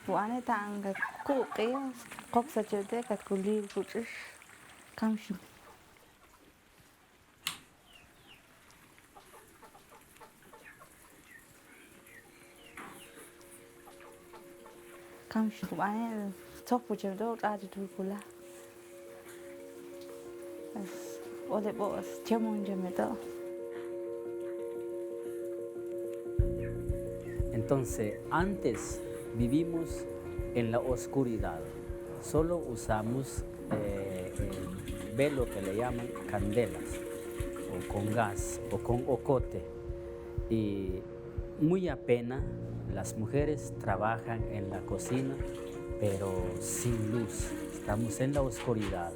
Buane tanga kuqia qoqsa chede kat kulil kuchish kamshi. Kamshi buane tok pucher do adi tukula. As ole boas chamon jameto. Entonces, antes vivimos en la oscuridad. Solo usamos el velo que le llaman candelas, o con gas, o con ocote. Y muy apenas las mujeres trabajan en la cocina, pero sin luz. Estamos en la oscuridad.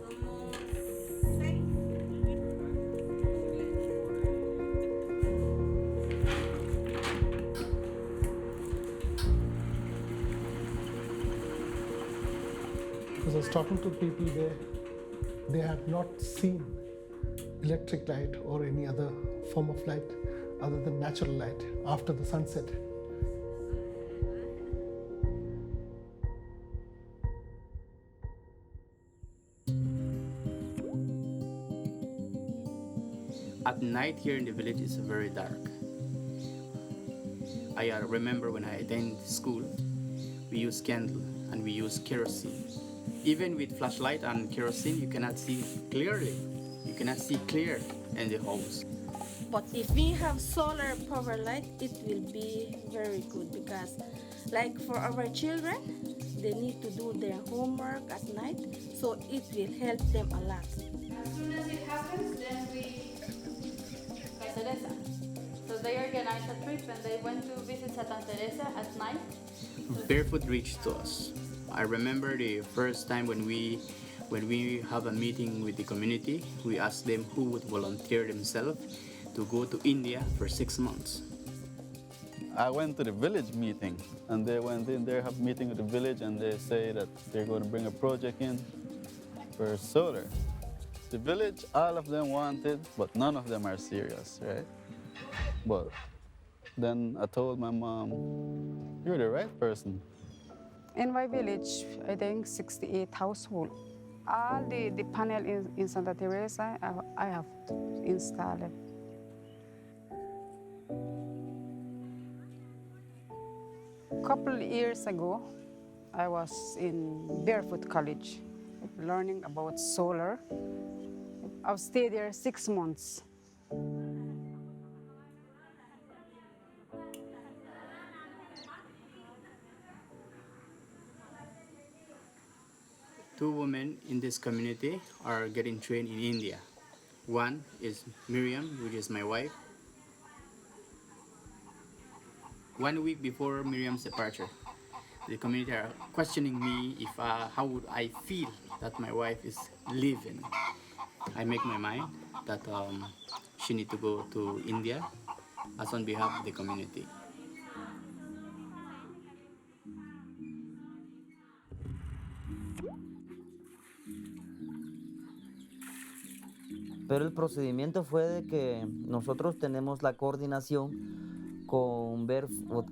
Because I was talking to people there, they have not seen electric light or any other form of light other than natural light after the sunset. At night here in the village it's very dark. I remember when I attended school, we use candle and we use kerosene. Even with flashlight and kerosene, you cannot see clearly. You cannot see clear in the house. But if we have solar power light, it will be very good because, like for our children, they need to do their homework at night, so it will help them a lot. As soon as it happens, then we Santa Teresa. So they organized a trip and they went to visit Santa Teresa at night. Barefoot reached to us. I remember the first time when we have a meeting with the community, we asked them who would volunteer themselves to go to India for 6 months. I went to the village meeting, and they went in there, have a meeting with the village, and they say that they're going to bring a project in for solar. The village, all of them wanted, but none of them are serious, right? But then I told my mom, you're the right person. In my village, I think 68 households. All the panel in Santa Teresa, I have to install it. A couple years ago, I was in Barefoot College, learning about solar. I stayed there 6 months. Two women in this community are getting trained in India. One is Miriam, which is my wife. 1 week before Miriam's departure, the community are questioning me if how would I feel that my wife is leaving. I make my mind that she need to go to India as on behalf of the community. Pero el procedimiento fue de que nosotros tenemos la coordinación con Barefoot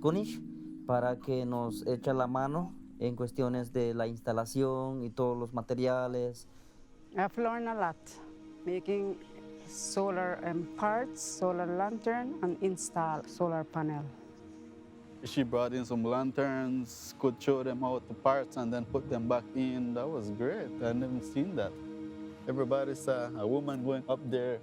para que nos eche la mano en cuestiones de la instalación y todos los materiales. I've learned a lot, making solar parts, solar lantern, and install solar panel. She brought in some lanterns, could show them out the parts and then put them back in. That was great. I've never seen that. Everybody saw a woman going up there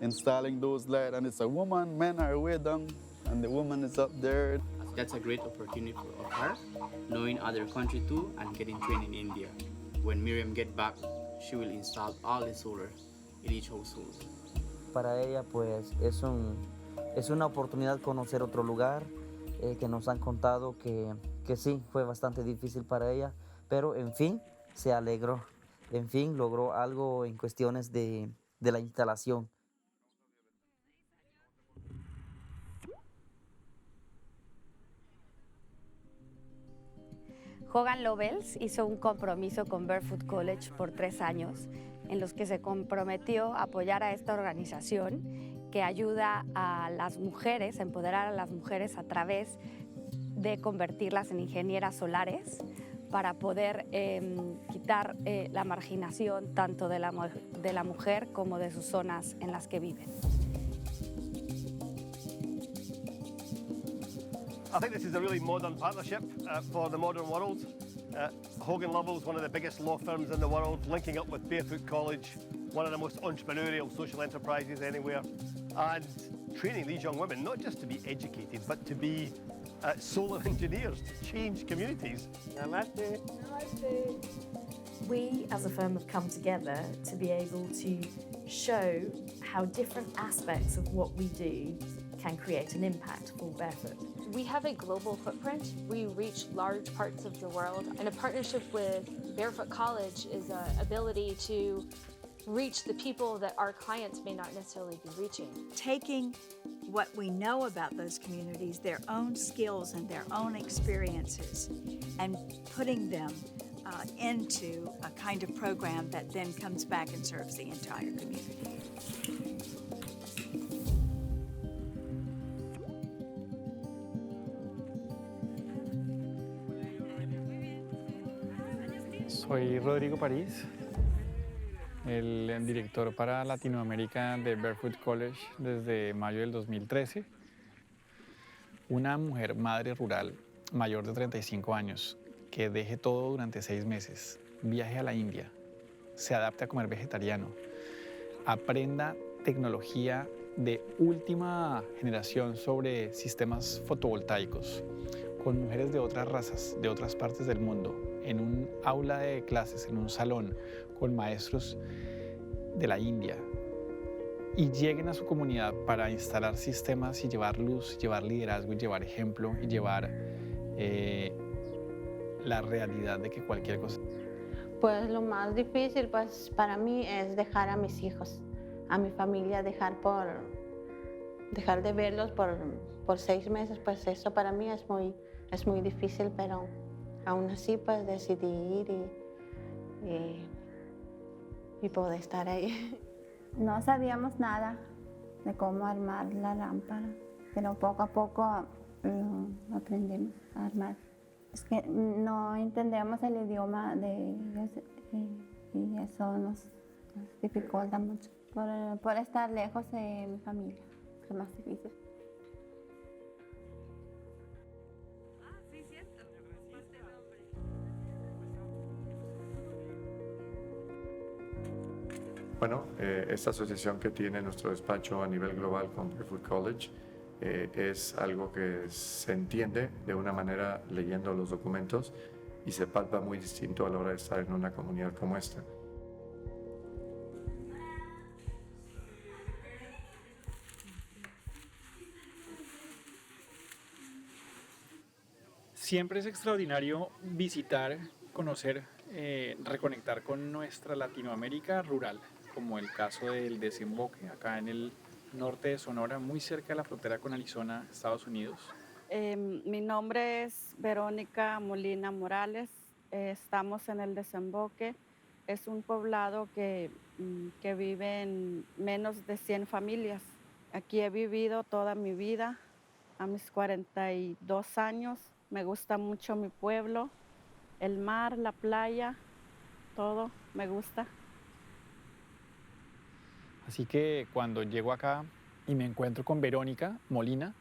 installing those lights, and it's a woman, men are way down, and the woman is up there. That's a great opportunity for her, knowing other country too and getting trained in India. When Miriam get back, she will install all the solar in each household. Para ella pues es una oportunidad conocer otro lugar, que nos han contado que sí, fue bastante difícil para ella, pero en fin, se alegró. En fin, logró algo en cuestiones de la instalación. Hogan Lovells hizo un compromiso con Barefoot College por 3 años, en los que se comprometió a apoyar a esta organización que ayuda a las mujeres, a empoderar a las mujeres a través de convertirlas en ingenieras solares para poder quitar la marginación tanto de la mujer como de sus zonas en las que viven. I think this is a really modern partnership for the modern world. Hogan Lovells, one of the biggest law firms in the world, linking up with Barefoot College, one of the most entrepreneurial social enterprises anywhere, and training these young women not just to be educated, but to be solar engineers, to change communities. Namaste. Namaste. We as a firm have come together to be able to show how different aspects of what we do can create an impact for Barefoot. We have a global footprint. We reach large parts of the world, and a partnership with Barefoot College is an ability to reach the people that our clients may not necessarily be reaching. Taking what we know about those communities, their own skills and their own experiences, and putting them into a kind of program that then comes back and serves the entire community. Soy Rodrigo París, el director para Latinoamérica de Barefoot College desde mayo del 2013. Una mujer madre rural mayor de 35 años que deje todo durante 6 meses, viaje a la India, se adapte a comer vegetariano, aprenda tecnología de última generación sobre sistemas fotovoltaicos con mujeres de otras razas, de otras partes del mundo, en un aula de clases, en un salón, con maestros de la India, y lleguen a su comunidad para instalar sistemas y llevar luz, llevar liderazgo y llevar ejemplo y llevar la realidad de que cualquier cosa. Pues lo más difícil pues para mí es dejar a mis hijos, a mi familia, dejar de verlos por 6 meses, pues eso para mí es muy difícil, pero aún así pues decidí ir y poder estar ahí. No sabíamos nada de cómo armar la lámpara, pero poco a poco aprendimos a armar. Es que no entendemos el idioma de ellos y eso nos dificulta mucho. Por estar lejos de mi familia, es más difícil. Bueno, esta asociación que tiene nuestro despacho a nivel global con Barefoot College es algo que se entiende de una manera leyendo los documentos y se palpa muy distinto a la hora de estar en una comunidad como esta. Siempre es extraordinario visitar, conocer, reconectar con nuestra Latinoamérica rural, como el caso del desemboque acá en el norte de Sonora, muy cerca de la frontera con Arizona, Estados Unidos. Mi nombre es Verónica Molina Morales. Estamos en el desemboque. Es un poblado que vive en menos de 100 familias. Aquí he vivido toda mi vida, a mis 42 años. Me gusta mucho mi pueblo, el mar, la playa, todo me gusta. Así que cuando llego acá y me encuentro con Verónica Molina,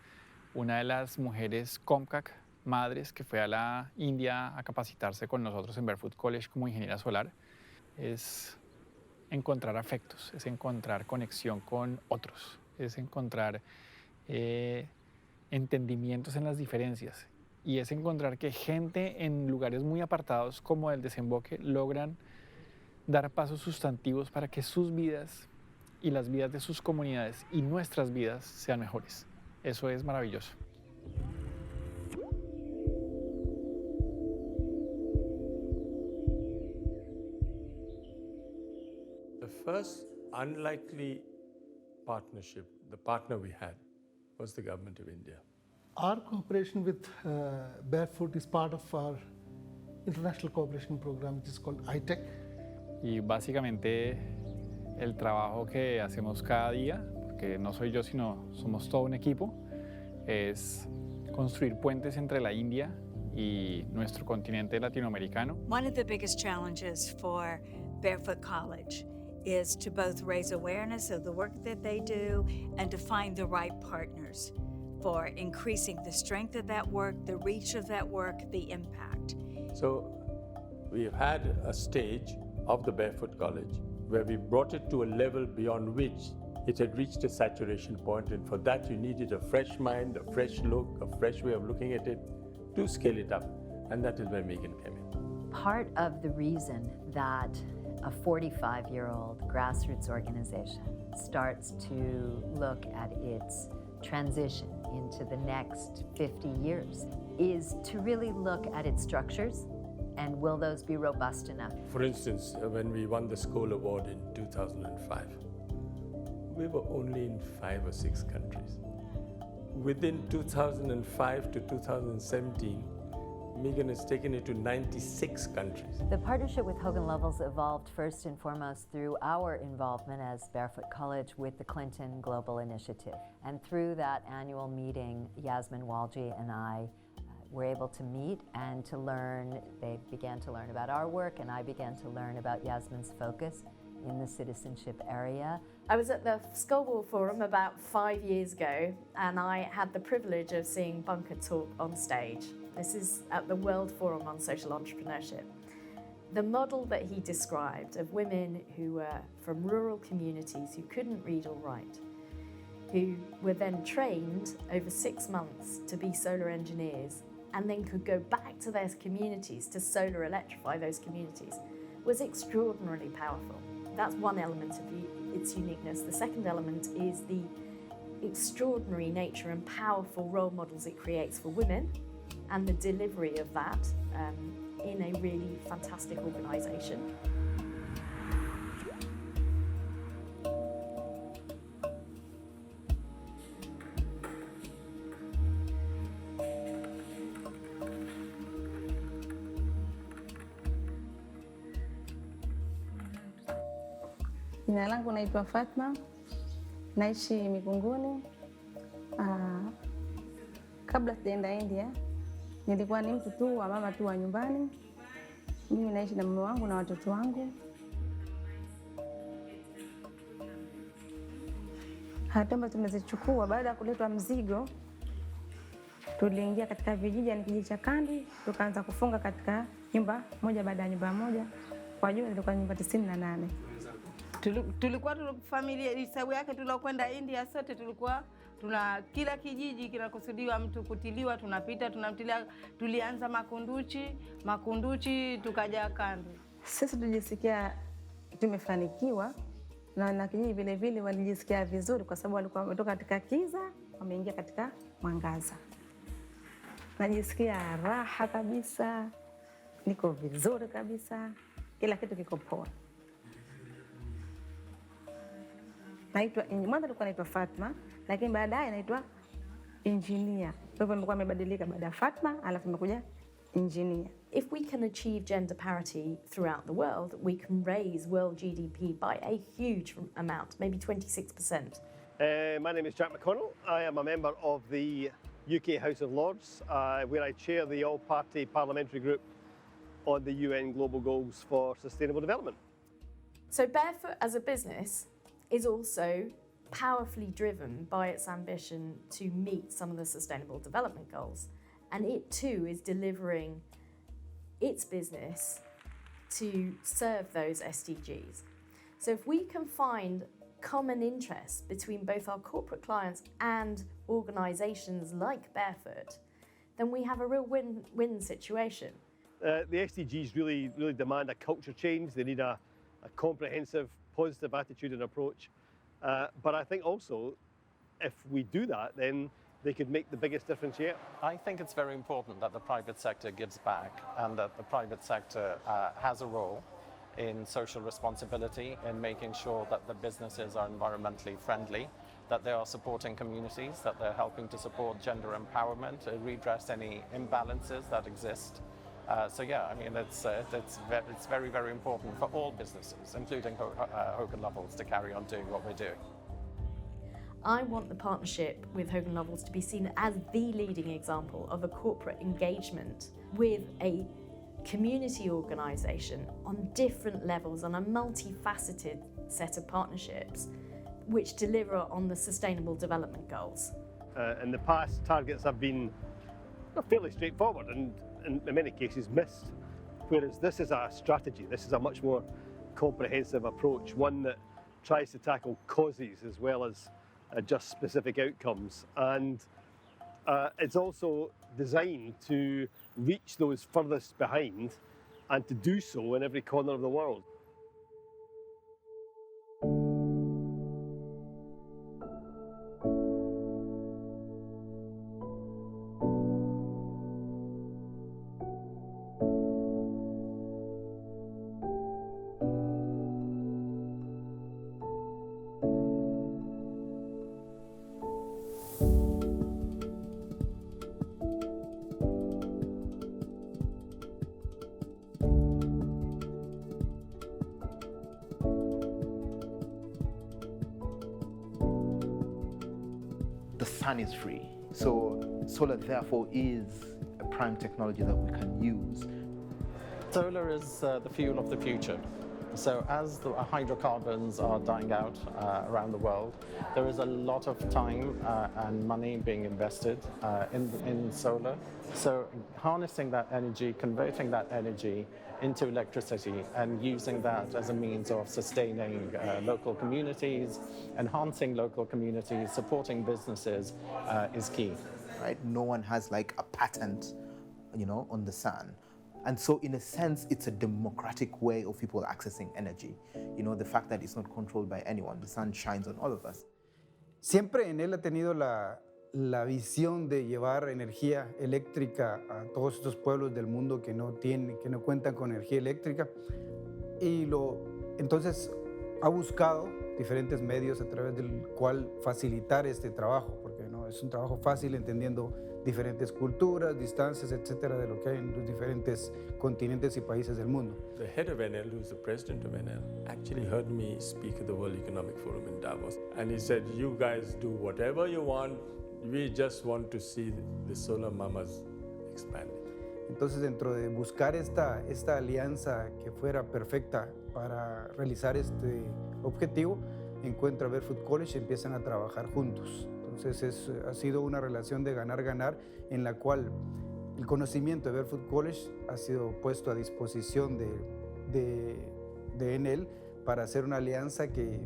una de las mujeres Comcac madres que fue a la India a capacitarse con nosotros en Barefoot College como ingeniera solar, es encontrar afectos, es encontrar conexión con otros, es encontrar entendimientos en las diferencias y es encontrar que gente en lugares muy apartados como el desemboque logran dar pasos sustantivos para que sus vidas y las vidas de sus comunidades y nuestras vidas sean mejores. Eso es maravilloso. The first unlikely partnership, the partner we had, was the government of India. Our cooperation with Barefoot is part of our international cooperation program, which is called ITEC. Y básicamente el trabajo que hacemos cada día, porque no soy yo, sino somos todo un equipo, es construir puentes entre la India y nuestro continente latinoamericano. One of the biggest challenges for Barefoot College is to both raise awareness of the work that they do and to find the right partners for increasing the strength of that work, the reach of that work, the impact. So we've had a stage of the Barefoot College where we brought it to a level beyond which it had reached a saturation point, and for that you needed a fresh mind, a fresh look, a fresh way of looking at it to scale it up, and that is where Megan came in. Part of the reason that a 45-year-old grassroots organization starts to look at its transition into the next 50 years is to really look at its structures and will those be robust enough? For instance, when we won the Skoll Award in 2005, we were only in 5 or 6 countries. Within 2005 to 2017, Megan has taken it to 96 countries. The partnership with Hogan Lovells evolved first and foremost through our involvement as Barefoot College with the Clinton Global Initiative. And through that annual meeting, Yasmin, Waljee, and I were able to meet and to learn. They began to learn about our work, and I began to learn about Yasmin's focus in the citizenship area. I was at the Skoll Forum about 5 years ago, and I had the privilege of seeing Bunker talk on stage. This is at the World Forum on Social Entrepreneurship. The model that he described of women who were from rural communities who couldn't read or write, who were then trained over 6 months to be solar engineers and then could go back to their communities to solar electrify those communities, was extraordinarily powerful. That's one element of its uniqueness. The second element is the extraordinary nature and powerful role models it creates for women and the delivery of that in a really fantastic organisation. Jina langu naitwa Fatma, naishi Mikunguni. Kabla sijaenda India, nilikuwa ni mtu tu wa mama tu wa nyumbani. Mimi naishi na mume wangu na watoto wangu. Hatua ambazo tumezichukua baada ya kuletwa mzigo, tuliingia katika vijiji, yani kijiji cha Kandi, tukaanza kufunga katika nyumba moja baada ya nyumba moja. Kwa jumla ilikuwa nyumba 98. Tulikuwa familia hesabu yake tulokwenda India sote tulikuwa kila kijiji kinakusudiwa mtu kutiliwa, tunapita tunamtilia. Tulianza Makunduchi tukaja Kandi. Sisi tulijisikia tumefanikiwa na kijiji vile vile walijisikia vizuri kwa sababu walikuwa wametoka katika kiza wameingia katika mwangaza. Najisikia raha kabisa, niko vizuri kabisa, kila kitu kiko poa. Mwanzo nilikuwa naitwa Fatma, lakini baadaye naitwa engineer. Kwa hivyo nimekuwa nimebadilika baada ya Fatma, alafu nimekuja engineer. If we can achieve gender parity throughout the world, we can raise world GDP by a huge amount, maybe 26%. My name is Jack McConnell. I am a member of the UK House of Lords, where I chair the all-party parliamentary group on the UN Global Goals for Sustainable Development. So Barefoot as a business is also powerfully driven by its ambition to meet some of the Sustainable Development Goals. And it too is delivering its business to serve those SDGs. So if we can find common interests between both our corporate clients and organisations like Barefoot, then we have a real win-win situation. The SDGs really demand a culture change. They need a comprehensive, positive attitude and approach. But I think also, if we do that, then they could make the biggest difference yet. I think it's very important that the private sector gives back and that the private sector has a role in social responsibility, in making sure that the businesses are environmentally friendly, that they are supporting communities, that they're helping to support gender empowerment, redress any imbalances that exist. So yeah, I mean, it's very, very important for all businesses, including Hogan Lovells, to carry on doing what we're doing. I want the partnership with Hogan Lovells to be seen as the leading example of a corporate engagement with a community organisation on different levels, on a multifaceted set of partnerships which deliver on the Sustainable Development Goals. In the past, targets have been fairly straightforward and in many cases missed, whereas this is a strategy, this is a much more comprehensive approach, one that tries to tackle causes as well as just specific outcomes, and it's also designed to reach those furthest behind and to do so in every corner of the world. The sun is free. So solar therefore is a prime technology that we can use. Solar is the fuel of the future. So as the hydrocarbons are dying out around the world, there is a lot of time and money being invested in solar. So harnessing that energy, converting that energy into electricity and using that as a means of sustaining local communities, enhancing local communities, supporting businesses is key. Right? No one has like a patent, on the sun. And so in a sense, it's a democratic way of people accessing energy. The fact that it's not controlled by anyone. The sun shines on all of us. Siempre en él ha tenido la visión de llevar energía eléctrica a todos estos pueblos del mundo que no cuentan con energía eléctrica. Entonces ha buscado diferentes medios a través del cual facilitar este trabajo, porque no es un trabajo fácil entendiendo diferentes culturas, distancias, etcétera, de lo que hay en los diferentes continentes y países del mundo. The head of Enel, who's the president of Enel, actually heard me speak at the World Economic Forum in Davos. And he said, you guys do whatever you want, we just want to see the solar mamas expanding. Entonces, dentro de buscar esta alianza que fuera perfecta para realizar este objetivo, encuentra Barefoot College y empiezan a trabajar juntos. Entonces ha sido una relación de ganar-ganar en la cual el conocimiento de Barefoot College ha sido puesto a disposición de Enel para hacer una alianza que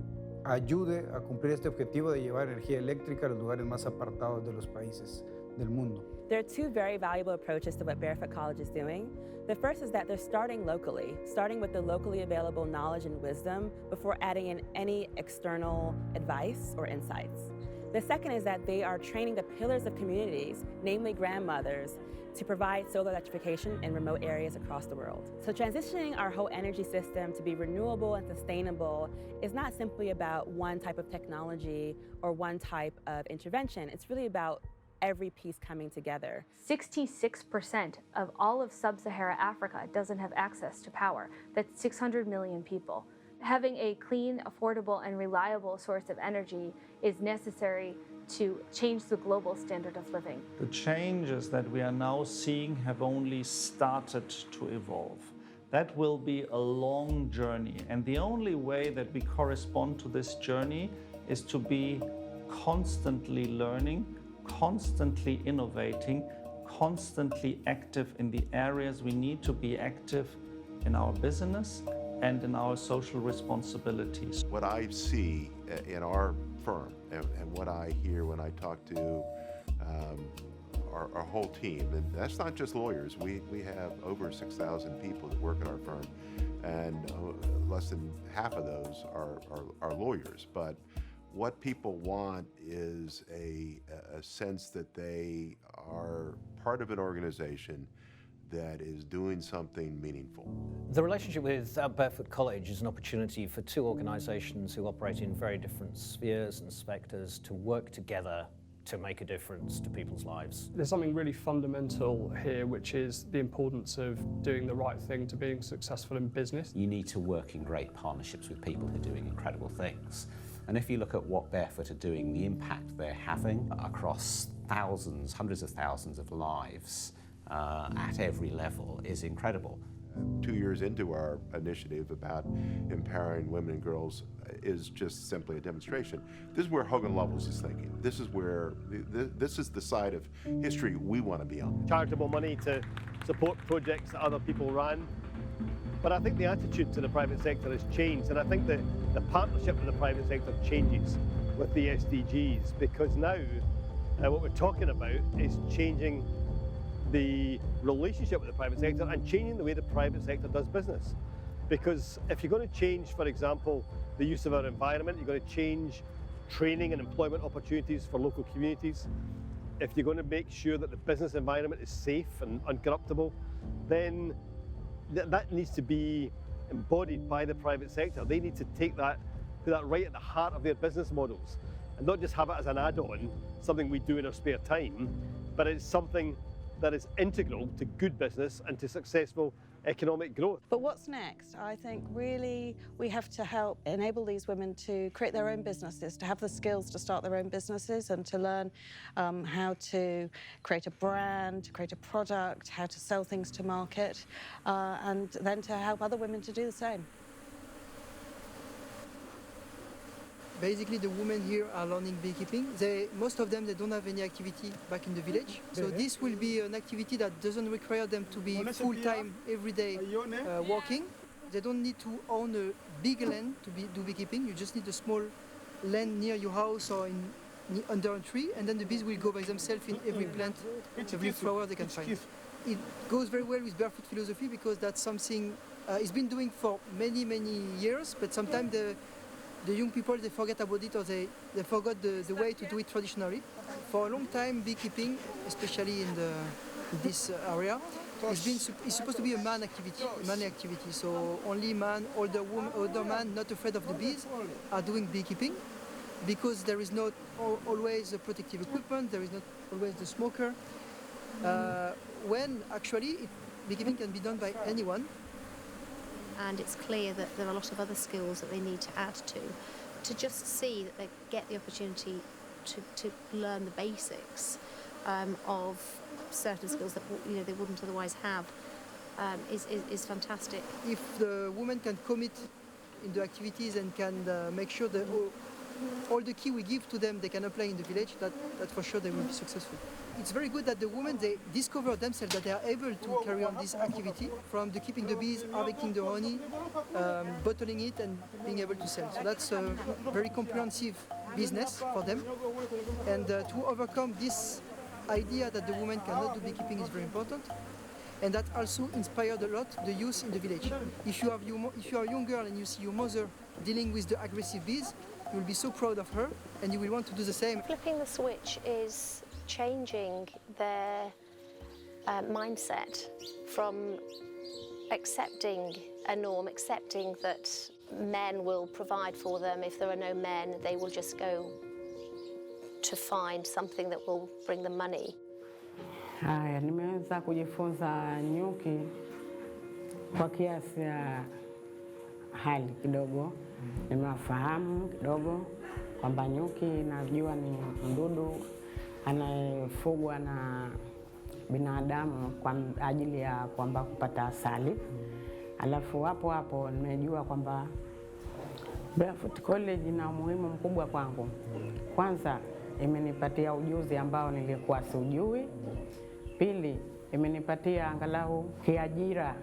ayude a cumplir este objetivo de llevar energía eléctrica a los lugares más apartados de los países del mundo. There are two very valuable approaches to what Barefoot College is doing. The first is that they're starting locally, starting with the locally available knowledge and wisdom before adding in any external advice or insights. The second is that they are training the pillars of communities, namely grandmothers, to provide solar electrification in remote areas across the world. So transitioning our whole energy system to be renewable and sustainable is not simply about one type of technology or one type of intervention. It's really about every piece coming together. 66% of all of sub-Saharan Africa doesn't have access to power. That's 600 million people. Having a clean, affordable, and reliable source of energy is necessary to change the global standard of living. The changes that we are now seeing have only started to evolve. That will be a long journey, and the only way that we correspond to this journey is to be constantly learning, constantly innovating, constantly active in the areas we need to be active in our business and in our social responsibilities. What I see in our firm and what I hear when I talk to our whole team, and that's not just lawyers. We have over 6,000 people that work at our firm, and less than half of those are lawyers. But what people want is a sense that they are part of an organization that is doing something meaningful. The relationship with Barefoot College is an opportunity for two organisations who operate in very different spheres and spectres to work together to make a difference to people's lives. There's something really fundamental here, which is the importance of doing the right thing to being successful in business. You need to work in great partnerships with people who are doing incredible things. And if you look at what Barefoot are doing, the impact they're having across thousands, hundreds of thousands of lives at every level is incredible. 2 years into our initiative about empowering women and girls is just simply a demonstration. This is where Hogan Lovells is thinking. This is where, this is the side of history we want to be on. Charitable money to support projects that other people ran. But I think the attitude to the private sector has changed, and I think that the partnership with the private sector changes with the SDGs, because now what we're talking about is changing the relationship with the private sector and changing the way the private sector does business. Because if you're going to change, for example, the use of our environment, you're going to change training and employment opportunities for local communities, if you're going to make sure that the business environment is safe and uncorruptible, then that needs to be embodied by the private sector. They need to take that, put that right at the heart of their business models, and not just have it as an add-on, something we do in our spare time, but it's something that is integral to good business and to successful economic growth. But what's next? I think really we have to help enable these women to create their own businesses, to have the skills to start their own businesses and to learn how to create a brand, create a product, how to sell things to market, and then to help other women to do the same. Basically, the women here are learning beekeeping. Most of them, they don't have any activity back in the village. So this will be an activity that doesn't require them to be full-time, every day working. They don't need to own a big land to do beekeeping. You just need a small land near your house or under a tree, and then the bees will go by themselves in every plant, every flower they can find. It goes very well with Barefoot philosophy because that's something it's been doing for many, many years, but sometimes the young people, they forget about it, or they forgot the way to do it traditionally. For a long time, beekeeping, especially in this area, is supposed to be a man activity. So only older man, not afraid of the bees, are doing beekeeping, because there is not always the protective equipment, there is not always the smoker. When actually beekeeping can be done by anyone. And it's clear that there are a lot of other skills that they need to add to just see that they get the opportunity to learn the basics of certain skills that they wouldn't otherwise have is fantastic. If the women can commit in the activities and can make sure that all the key we give to them they can apply in the village, that for sure they will be successful. It's very good that the women, they discover themselves that they are able to carry on this activity, from the keeping the bees, harvesting the honey, bottling it and being able to sell. So that's a very comprehensive business for them. And to overcome this idea that the women cannot do beekeeping is very important. And that also inspired a lot the youth in the village. If you are a young girl and you see your mother dealing with the aggressive bees, you will be so proud of her and you will want to do the same. Flipping the switch is changing their mindset from accepting a norm, accepting that men will provide for them. If there are no men, they will just go to find something that will bring them money. Haya, nimeweza kujifunza nyuki kwa kiasi ya hali kidogo. Nimewafahamu kidogo kwamba nyuki najua ni mdudu anayefugwa na binadamu kwa ajili ya kwamba kupata asali. Alafu hapo nimejua kwamba Barefoot College ina umuhimu mkubwa kwangu. Kwanza imenipatia ujuzi ambao nilikuwa siujui. Pili, imenipatia angalau kiajira.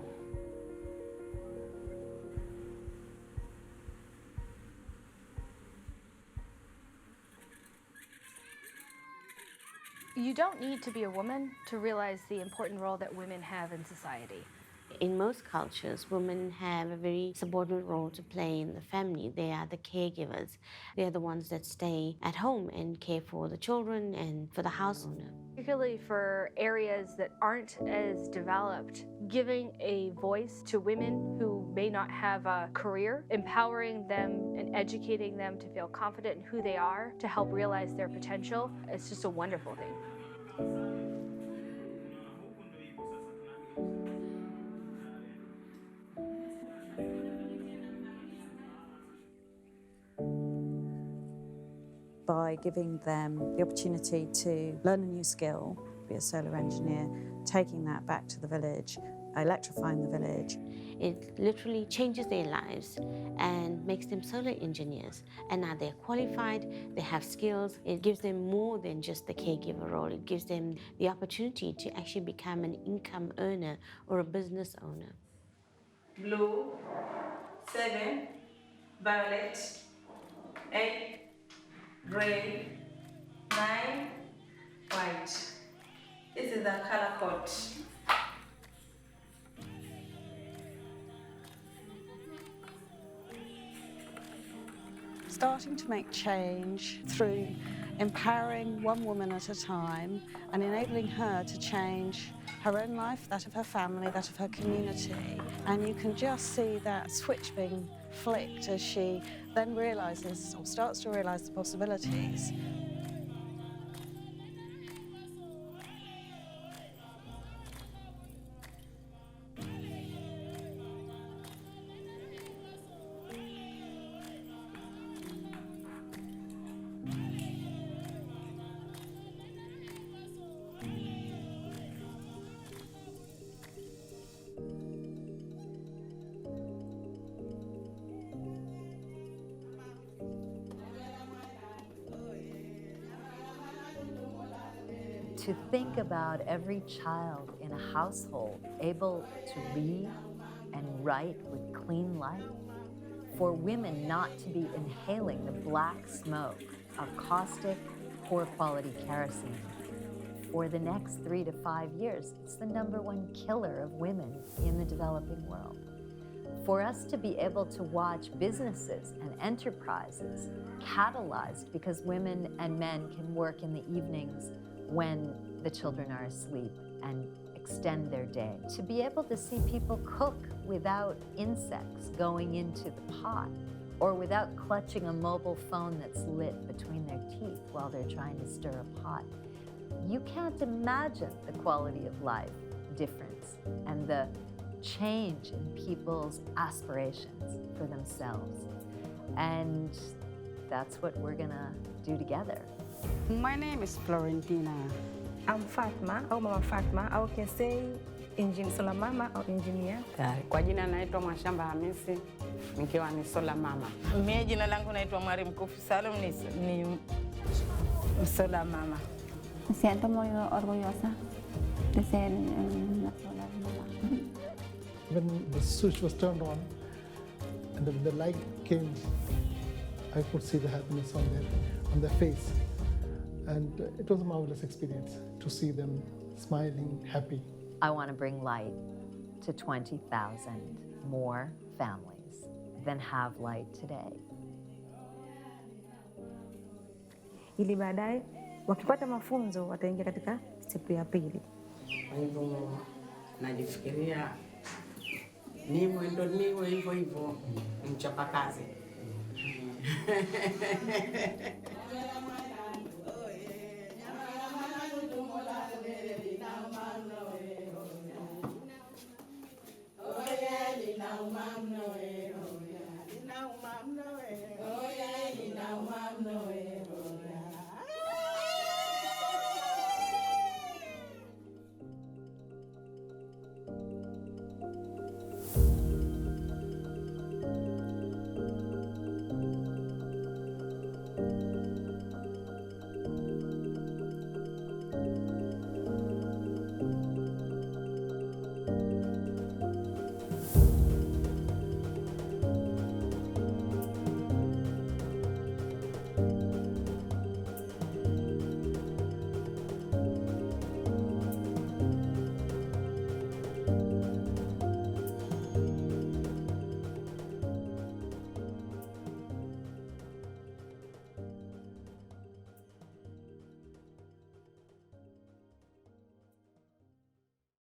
You don't need to be a woman to realize the important role that women have in society. In most cultures, women have a very subordinate role to play in the family. They are the caregivers. They are the ones that stay at home and care for the children and for the house owner. Particularly for areas that aren't as developed, giving a voice to women who may not have a career, empowering them and educating them to feel confident in who they are, to help realize their potential, it's just a wonderful thing. by giving them the opportunity to learn a new skill, be a solar engineer, taking that back to the village, electrifying the village. It literally changes their lives and makes them solar engineers. And now they're qualified, they have skills. It gives them more than just the caregiver role. It gives them the opportunity to actually become an income earner or a business owner. Blue, 7, violet, 8, gray, 9, white. This is the color code. Starting to make change through empowering one woman at a time and enabling her to change her own life, that of her family, that of her community. And you can just see that switch being flicked as she then realises or starts to realise the possibilities. To think about every child in a household able to read and write with clean light, for women not to be inhaling the black smoke of caustic, poor quality kerosene. For the next 3 to 5 years, it's the #1 killer of women in the developing world. For us to be able to watch businesses and enterprises catalyzed because women and men can work in the evenings when the children are asleep and extend their day. To be able to see people cook without insects going into the pot or without clutching a mobile phone that's lit between their teeth while they're trying to stir a pot. You can't imagine the quality of life difference and the change in people's aspirations for themselves. And that's what we're gonna do together. My name is Florentina. I'm Fatma, au Mama Fatma, au can say solar mama or engineer. Kwa jina naitwa Mwashamba Hamisi, nikiwa ni solar mama. Mimi jina langu naitwa Marliyn Mkufu Salum, ni solar mama. Me siento muy orgullosa de ser una solar mama. When the switch was turned on and the light came, I could see the happiness on their face. And it was a marvelous experience to see them smiling, happy. I want to bring light to 20,000 more families than have light today. Ili baadaye wakipata mafunzo wataingia katika step ya pili. Kwa hivyo najifikiria niwe hivyo hivyo mchapakazi. Mama.